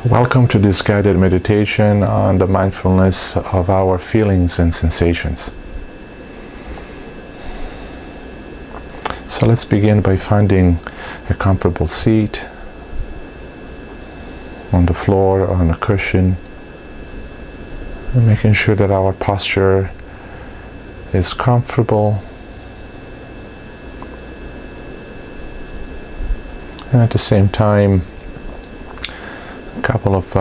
Welcome to this guided meditation on the mindfulness of our feelings and sensations. So let's begin by finding a comfortable seat on the floor or on a cushion, and making sure that our posture is comfortable, and at the same time a couple of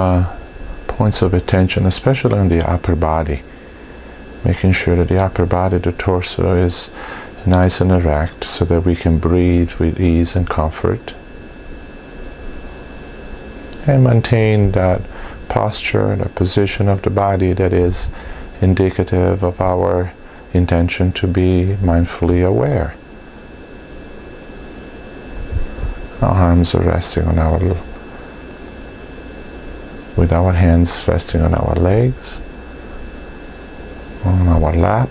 points of attention, especially on the upper body, making sure that the upper body, the torso, is nice and erect so that we can breathe with ease and comfort, and maintain that posture, the position of the body that is indicative of our intention to be mindfully aware. Our arms are resting on with our hands resting on our legs, on our lap,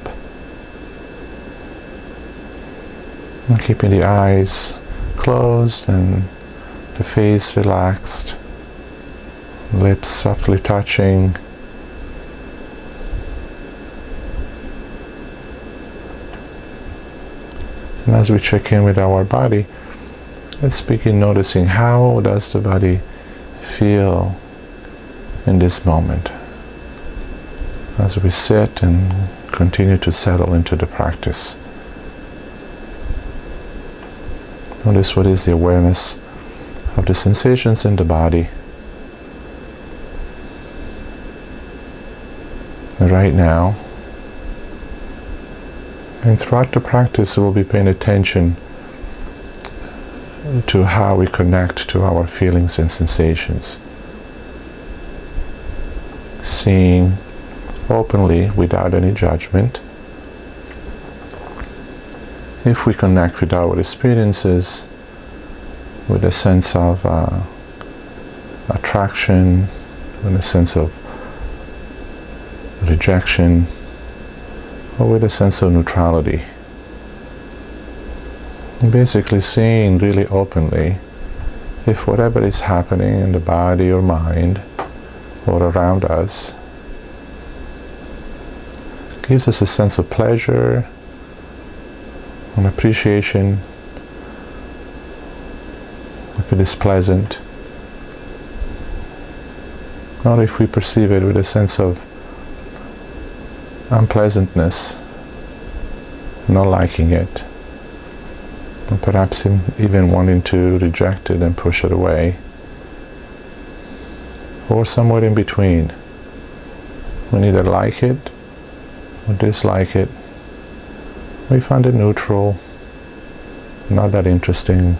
and keeping the eyes closed and the face relaxed, lips softly touching, and as we check in with our body, let's begin noticing how does the body feel in this moment as we sit and continue to settle into the practice. Notice what is the awareness of the sensations in the body right now. And throughout the practice, we'll be paying attention to how we connect to our feelings and sensations. Seeing openly, without any judgment, if we connect with our experiences with a sense of attraction, with a sense of rejection, or with a sense of neutrality. And basically seeing really openly if whatever is happening in the body or mind or around us gives us a sense of pleasure and appreciation, if it is pleasant, or if we perceive it with a sense of unpleasantness, not liking it, and perhaps even wanting to reject it and push it away, or somewhere in between. We neither like it or dislike it. We find it neutral, not that interesting,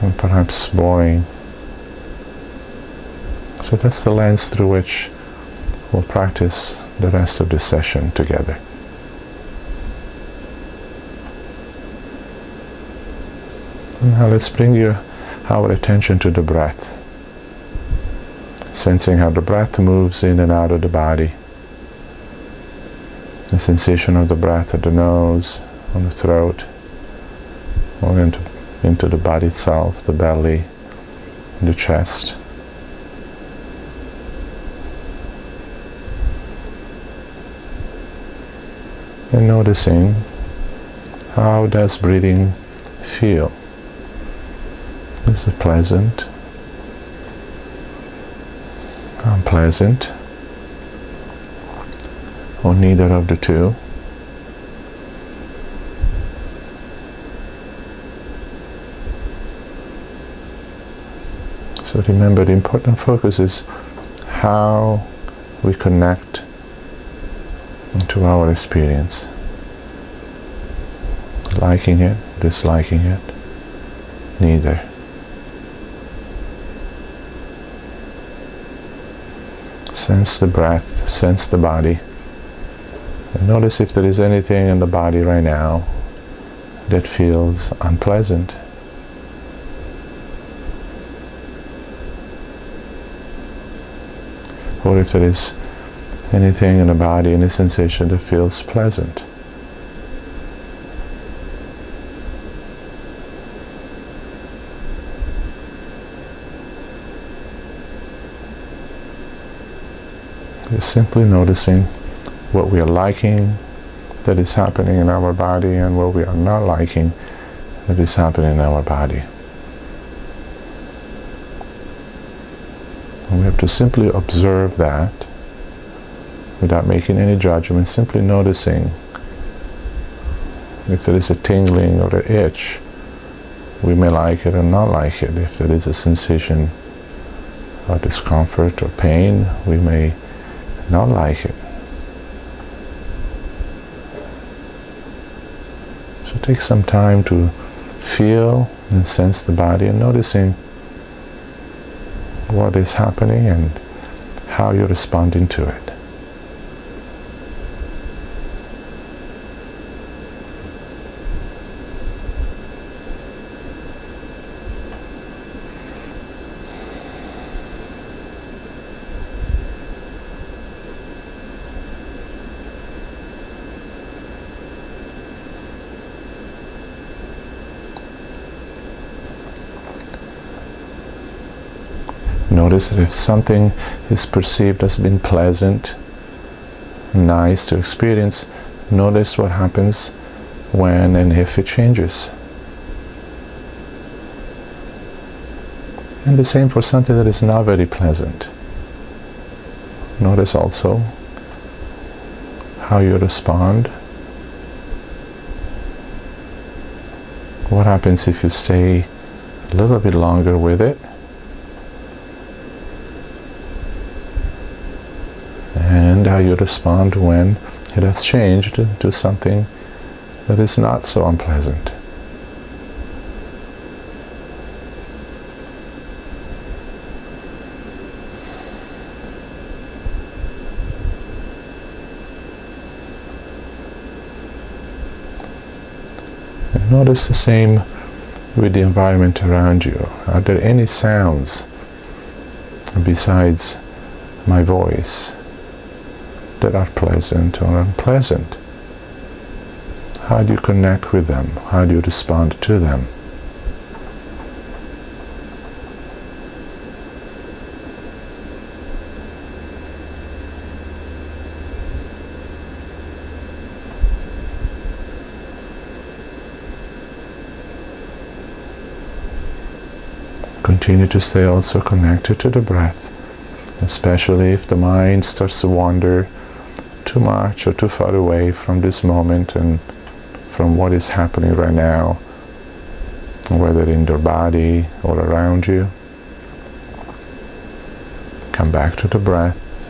and perhaps boring. So that's the lens through which we'll practice the rest of the session together. And now let's bring our attention to the breath, sensing how the breath moves in and out of the body. The sensation of the breath at the nose, on the throat, or into the body itself, the belly, the chest. And noticing how does breathing feel? Is it pleasant? Unpleasant? Or neither of the two? So remember, the important focus is how we connect to our experience. Liking it, disliking it, neither. Sense the breath, sense the body, and notice if there is anything in the body right now that feels unpleasant. Or if there is anything in the body, any sensation that feels pleasant. Just simply noticing what we are liking that is happening in our body and what we are not liking that is happening in our body. And we have to simply observe that without making any judgment, simply noticing if there is a tingling or an itch, we may like it or not like it. If there is a sensation or discomfort or pain, we may not like it. So take some time to feel and sense the body and noticing what is happening and how you're responding to it. Notice that if something is perceived as being pleasant, nice to experience, notice what happens when and if it changes. And the same for something that is not very pleasant. Notice also how you respond. What happens if you stay a little bit longer with it? And how you respond when it has changed into something that is not so unpleasant. And notice the same with the environment around you. Are there any sounds besides my voice that are pleasant or unpleasant? How do you connect with them? How do you respond to them? Continue to stay also connected to the breath, especially if the mind starts to wander too much or too far away from this moment and from what is happening right now, whether in your body or around you. Come back to the breath.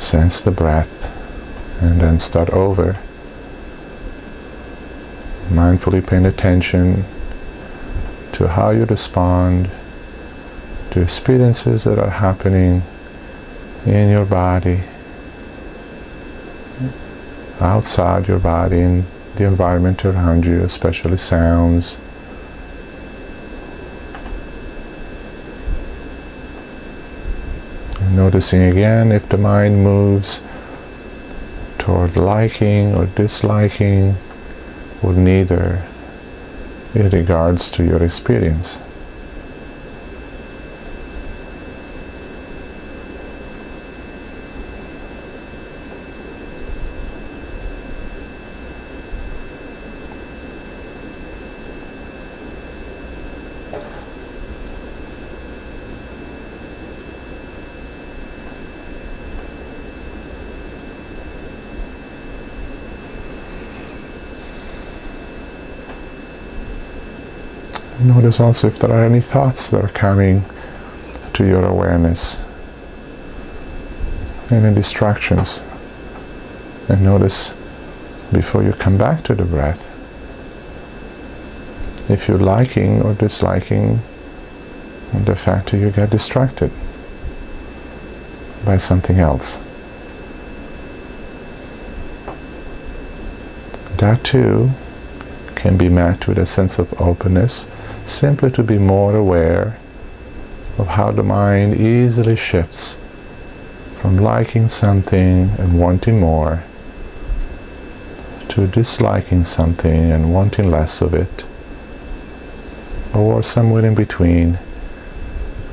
Sense the breath and then start over. Mindfully paying attention to how you respond to experiences that are happening in your body, outside your body, in the environment around you, especially sounds. And noticing again if the mind moves toward liking or disliking or neither in regards to your experience. Notice also if there are any thoughts that are coming to your awareness, any distractions. And notice before you come back to the breath, if you're liking or disliking the fact that you get distracted by something else. That too can be met with a sense of openness, simply to be more aware of how the mind easily shifts from liking something and wanting more to disliking something and wanting less of it, or somewhere in between,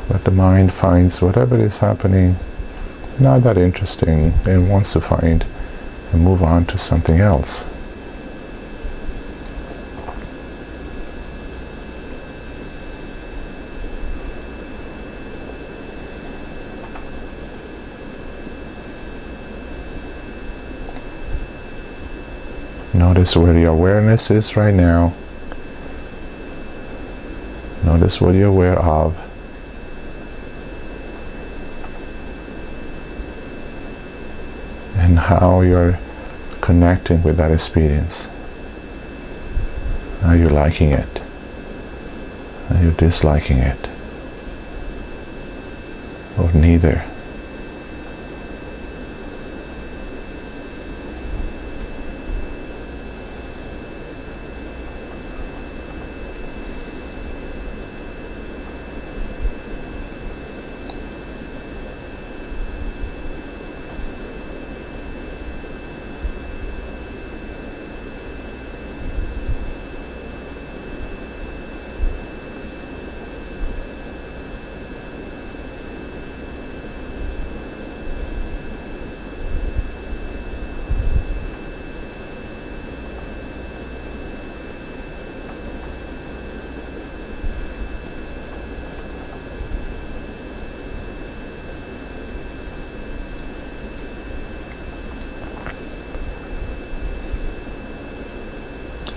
But the mind finds whatever is happening not that interesting and wants to find and move on to something else. Notice where your awareness is right now. Notice what you're aware of. And how you're connecting with that experience. Are you liking it? Are you disliking it? Or neither?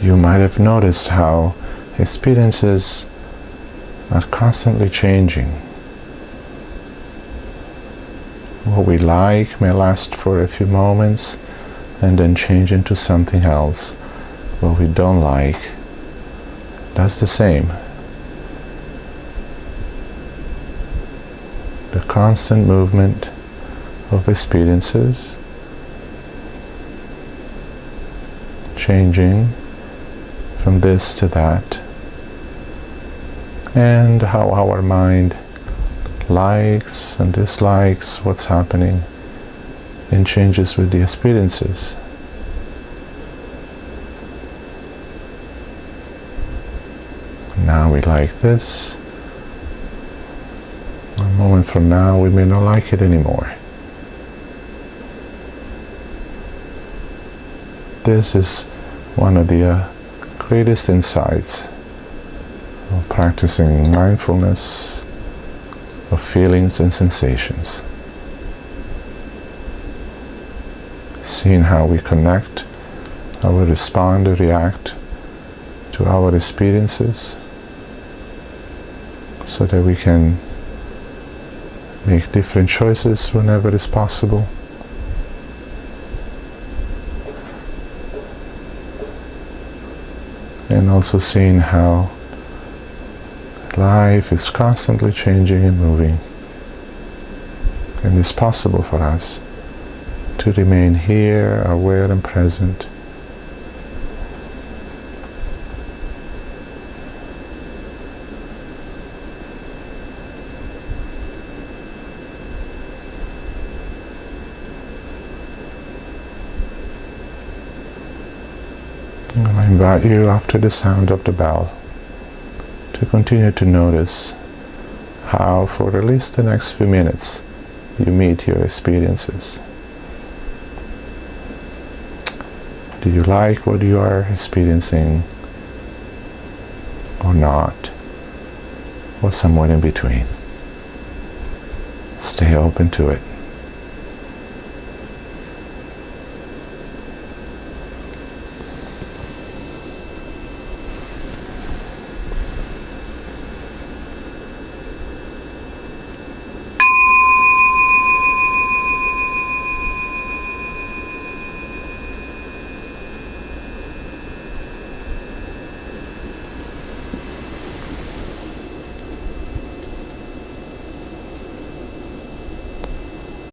You might have noticed how experiences are constantly changing. What we like may last for a few moments and then change into something else. What we don't like does the same. The constant movement of experiences, changing from this to that, and how our mind likes and dislikes what's happening and changes with the experiences. Now we like this. A moment from now we may not like it anymore. This is one of the greatest insights of practicing mindfulness of feelings and sensations. Seeing how we connect, how we respond or react to our experiences so that we can make different choices whenever it's possible. And also seeing how life is constantly changing and moving, and it's possible for us to remain here, aware and present. And I invite you, after the sound of the bell, to continue to notice how, for at least the next few minutes, you meet your experiences. Do you like what you are experiencing or not? Or somewhere in between? Stay open to it.